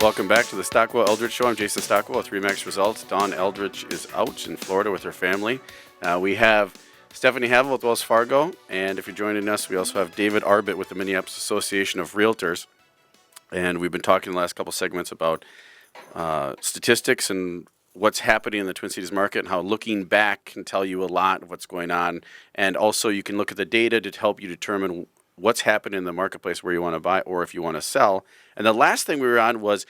Welcome back to the Stockwell Eldridge Show. I'm Jason Stockwell with Remax Results. Dawn Eldridge is out in Florida with her family. We have Stephanie Havel with Wells Fargo, and if you're joining us, we also have David Arbit with the Minneapolis Association of Realtors. And we've been talking in the last couple segments about statistics and what's happening in the Twin Cities market and how looking back can tell you a lot of what's going on. And also you can look at the data to help you determine what's happening in the marketplace where you want to buy or if you want to sell. And the last thing we were on was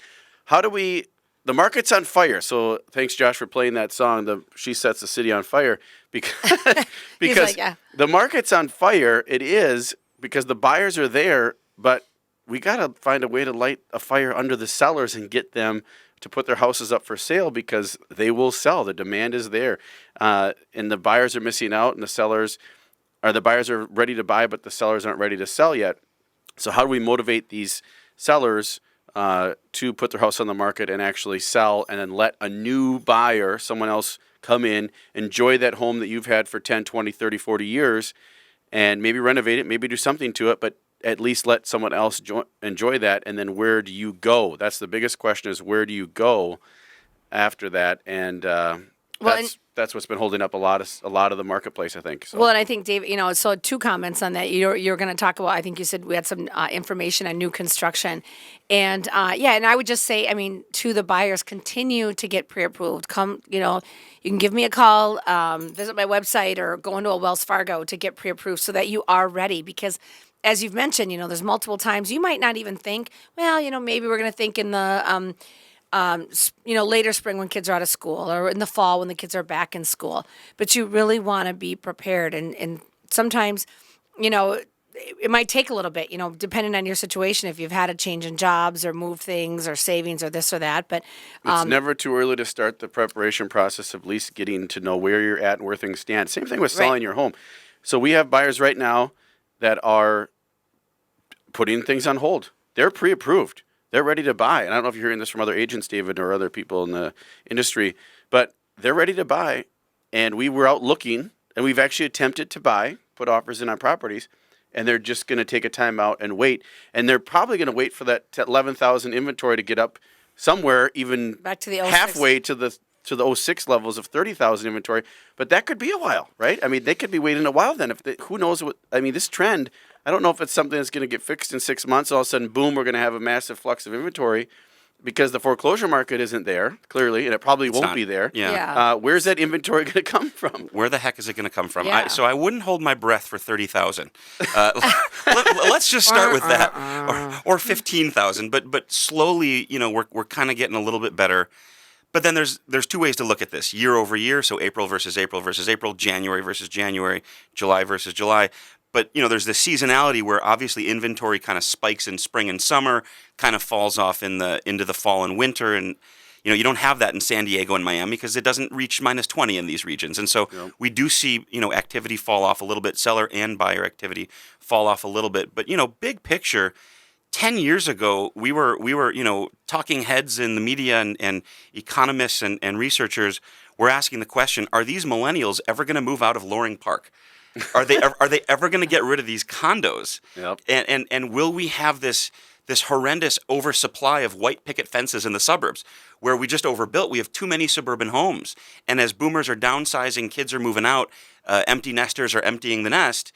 the market's on fire. So thanks, Josh, for playing that song, She Sets the City on Fire. Because the market's on fire. It is because the buyers are there, but we got to find a way to light a fire under the sellers and get them to put their houses up for sale because they will sell. The demand is there. And the buyers are missing out, and the buyers are ready to buy, but the sellers aren't ready to sell yet. So how do we motivate these sellers to put their house on the market and actually sell, and then let a new buyer, someone else, come in, enjoy that home that you've had for 10, 20, 30, 40 years, and maybe renovate it, maybe do something to it, but at least let someone else enjoy that. And then where do you go? That's the biggest question, is where do you go after that? And that's what's been holding up a lot of the marketplace, I think. So. Well, and I think, Dave, so two comments on that. You're going to talk about, I think you said we had some information on new construction. And, and I would just say, to the buyers, continue to get pre-approved. Come, you can give me a call, visit my website, or go into a Wells Fargo to get pre-approved so that you are ready. Because as you've mentioned, there's multiple times you might not even think, maybe we're going to think in the later spring when kids are out of school, or in the fall when the kids are back in school. But you really want to be prepared. And sometimes, it might take a little bit, depending on your situation, if you've had a change in jobs or moved things or savings or this or that. But it's never too early to start the preparation process of at least getting to know where you're at and where things stand. Same thing with selling your home. So we have buyers right now that are putting things on hold. They're pre-approved. They're ready to buy. And I don't know if you're hearing this from other agents, David, or other people in the industry, but they're ready to buy. And we were out looking, and we've actually attempted to buy, put offers in on properties, and they're just going to take a time out and wait. And they're probably going to wait for that 11,000 inventory to get up somewhere, even back to the halfway to the 06 levels of 30,000 inventory. But that could be a while, right? They could be waiting a while then. Who knows this trend, I don't know if it's something that's going to get fixed in 6 months. All of a sudden, boom, we're going to have a massive flux of inventory because the foreclosure market isn't there, clearly, and it probably won't be there. Yeah. Where's that inventory going to come from? Where the heck is it going to come from? Yeah. So I wouldn't hold my breath for 30,000. Let's just start with that, or 15,000. But slowly, we're kind of getting a little bit better. But then there's two ways to look at this: year over year, so April versus April versus April, January versus January, July versus July. But, there's this seasonality where obviously inventory kind of spikes in spring and summer, kind of falls off into the fall and winter. And, you don't have that in San Diego and Miami because it doesn't reach minus 20 in these regions. And so we do see, activity fall off a little bit, seller and buyer activity fall off a little bit. But, big picture, 10 years ago, we were talking heads in the media and economists and researchers were asking the question, are these millennials ever going to move out of Loring Park? Are they ever going to get rid of these condos? Yep. And will we have this horrendous oversupply of white picket fences in the suburbs where we just overbuilt? We have too many suburban homes. And as boomers are downsizing, kids are moving out, empty nesters are emptying the nest,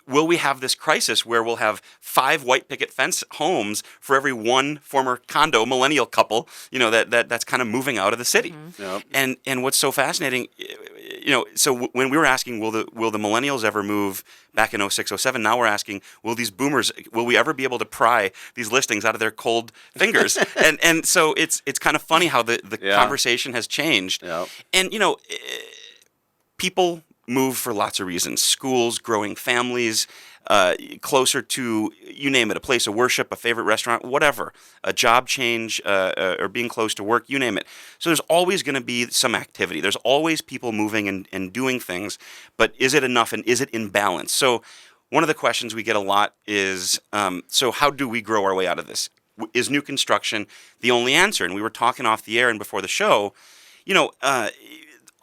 will we have this crisis where we'll have 5 white picket fence homes for every one former condo millennial couple, that's kind of moving out of the city? Yep. And what's so fascinating, so when we were asking, will the millennials ever move back in 06, 07, now we're asking, will we ever be able to pry these listings out of their cold fingers? and so it's kind of funny how the conversation has changed. Yep. And, people move for lots of reasons: schools, growing families, closer to, you name it, a place of worship, a favorite restaurant, whatever, a job change, or being close to work, you name it. So there's always going to be some activity. There's always people moving and doing things, but is it enough and is it in balance? So one of the questions we get a lot is, so how do we grow our way out of this? Is new construction the only answer? And we were talking off the air and before the show,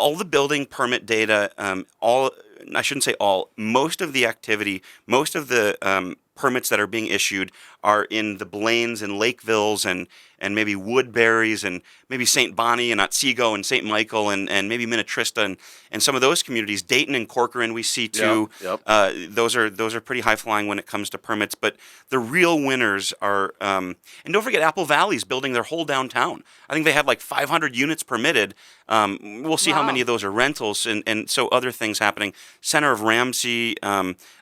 all the building permit data, I shouldn't say all, most of the activity, most of the permits that are being issued are in the Blaines and Lakevilles and maybe Woodbury's and maybe St. Bonnie and Otsego and St. Michael and maybe Minnetrista and some of those communities. Dayton and Corcoran we see too. Yep. Those are pretty high flying when it comes to permits. But the real winners are, and don't forget Apple Valley's building their whole downtown. I think they have like 500 units permitted. We'll see how many of those are rentals and so other things happening. Center of Ramsey,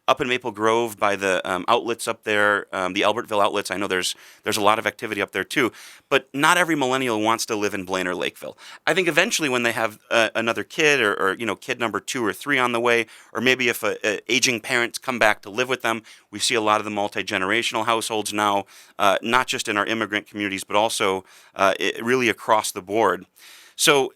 up in Maple Grove by the outlets up there, the Albertville outlets. I know there's a lot of activity up there too. But not every millennial wants to live in Blaine or Lakeville. I think eventually when they have another kid or kid number 2 or 3 on the way, or maybe if aging parents come back to live with them, we see a lot of the multi-generational households now, not just in our immigrant communities, but also really across the board. So,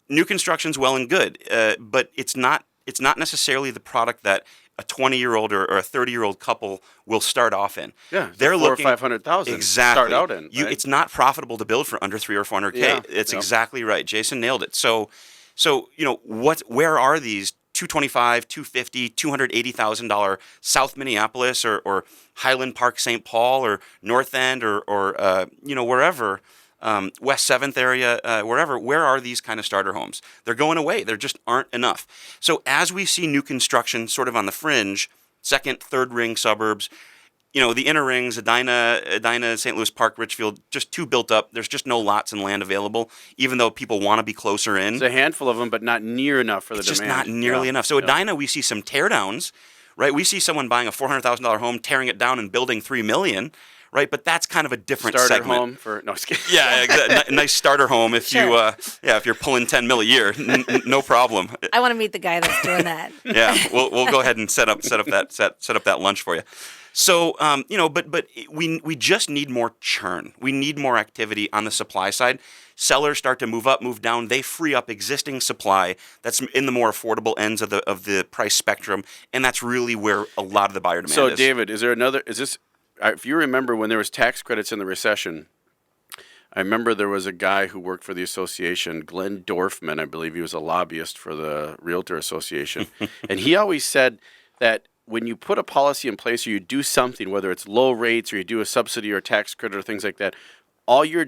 new construction's well and good, but it's not necessarily the product that a 20-year-old or a 30-year-old couple will start off in. Yeah, they're $400,000 or looking $500,000 exactly start out in. Right? It's not profitable to build for under $300,000 or $400,000. Yeah, It's exactly right. Jason nailed it. So where are these $225,000, $250,000, $280,000 South Minneapolis or Highland Park, St. Paul, or North End, or wherever. West 7th area, wherever, where are these kind of starter homes? They're going away. There just aren't enough. So as we see new construction sort of on the fringe, second, third ring suburbs, the inner rings, Edina, St. Louis Park, Richfield, just too built up. There's just no lots and land available, even though people want to be closer in. There's a handful of them, but not near enough for the It's demand. just not nearly enough. So Edina, we see some teardowns, right? We see someone buying a $400,000 home, tearing it down and building $3 million. Right, but that's kind of a different starter segment. home for no. Just kidding. Yeah, exactly. Nice starter home if if you're pulling $10 million a year, no problem. I want to meet the guy that's doing that. Yeah, we'll go ahead and set up that lunch for you. So but we just need more churn. We need more activity on the supply side. Sellers start to move up, move down. They free up existing supply that's in the more affordable ends of the price spectrum, and that's really where a lot of the buyer demand is. So, David, is this? If you remember when there was tax credits in the recession, I remember there was a guy who worked for the association, Glenn Dorfman, I believe he was a lobbyist for the Realtor Association, and he always said that when you put a policy in place or you do something, whether it's low rates or you do a subsidy or a tax credit or things like that, all your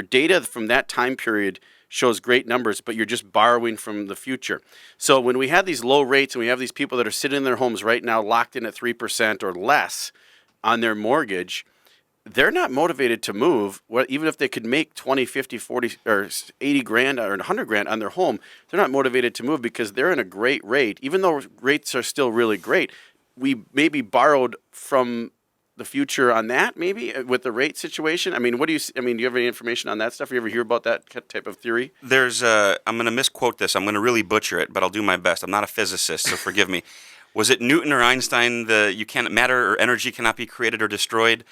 data from that time period shows great numbers, but you're just borrowing from the future. So when we have these low rates and we have these people that are sitting in their homes right now locked in at 3% or less on their mortgage, they're not motivated to move. Even if they could make 20, 50, 40, or 80 grand or 100 grand on their home, they're not motivated to move because they're in a great rate. Even though rates are still really great, we maybe borrowed from the future on that, maybe with the rate situation. I mean, do you have any information on that stuff? You ever hear about that type of theory? I'm going to misquote this. I'm going to really butcher it, but I'll do my best. I'm not a physicist, so forgive me. Was it Newton or Einstein? Matter or energy cannot be created or destroyed.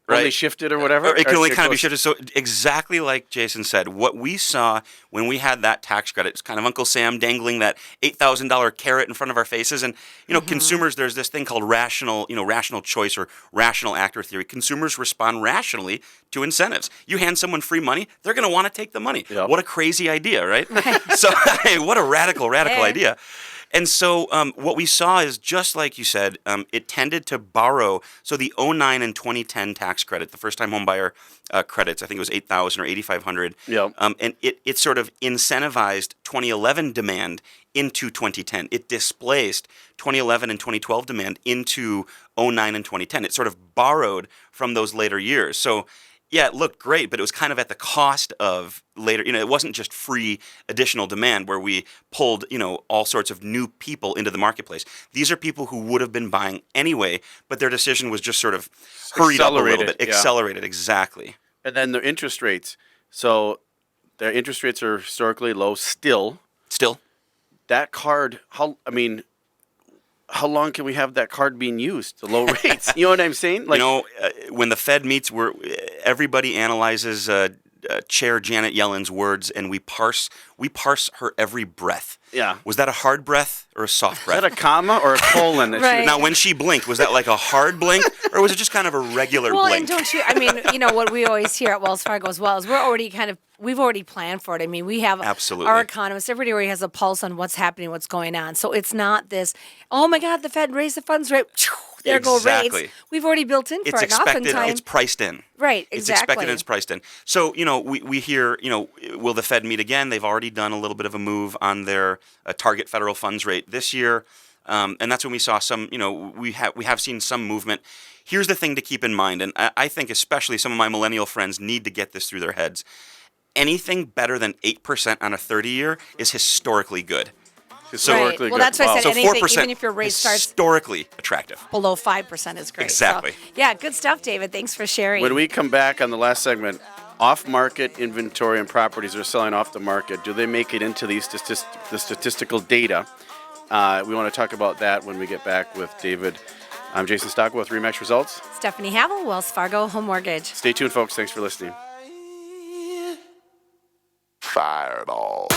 Right? Only shifted or whatever? It can only kind of be shifted. So exactly like Jason said, what we saw when we had that tax credit, it's kind of Uncle Sam dangling that $8,000 carrot in front of our faces. And, consumers, there's this thing called rational choice or rational actor theory. Consumers respond rationally to incentives. You hand someone free money, they're going to want to take the money. Yep. What a crazy idea, right? So what a radical idea. And so what we saw is, just like you said, it tended to borrow. So the 2009 and 2010 tax credit, the first-time home buyer credits, I think it was $8,000 or $8,500. Yep. And it sort of incentivized 2011 demand into 2010. It displaced 2011 and 2012 demand into 2009 and 2010. It sort of borrowed from those later years. So yeah, it looked great, but it was kind of at the cost of later. It wasn't just free additional demand where we pulled, all sorts of new people into the marketplace. These are people who would have been buying anyway, but their decision was just sort of hurried up a little bit. Accelerated, exactly. And then the interest rates. So their interest rates are historically low still. That card, how long can we have that card being used? The low rates. You know what I'm saying? When the Fed meets, everybody analyzes Chair Janet Yellen's words, and we parse her every breath. Yeah. Was that a hard breath or a soft breath? Is that a comma or a colon? Right. Now, when she blinked, was that like a hard blink, or was it just kind of a regular Well, blink? and don't you? What we always hear at Wells Fargo as well is we've already planned for it. I mean, we have Absolutely. our economists. Everybody already has a pulse on what's happening, what's going on. So it's not this, oh my God, the Fed raised the funds rate. there go Exactly. rates. We've already built in for It's it. And expected. oftentimes, It's priced in. right, It's exactly. expected and it's priced in. So, we hear, will the Fed meet again? They've already done a little bit of a move on their target federal funds rate this year. And that's when we saw some, we have seen some movement. Here's the thing to keep in mind, and I think especially some of my millennial friends need to get this through their heads. Anything better than 8% on a 30-year is historically good. Historically right. Well, good. that's why I said So anything, 4%, even if your rate starts historically attractive. below 5% is great. Exactly. So, yeah, good stuff, David. Thanks for sharing. When we come back on the last segment, off-market inventory and properties are selling off the market. Do they make it into the statistical data? We want to talk about that when we get back with David. I'm Jason Stockwell with RE/MAX Results. Stephanie Havel, Wells Fargo Home Mortgage. Stay tuned, folks. Thanks for listening. Fireball.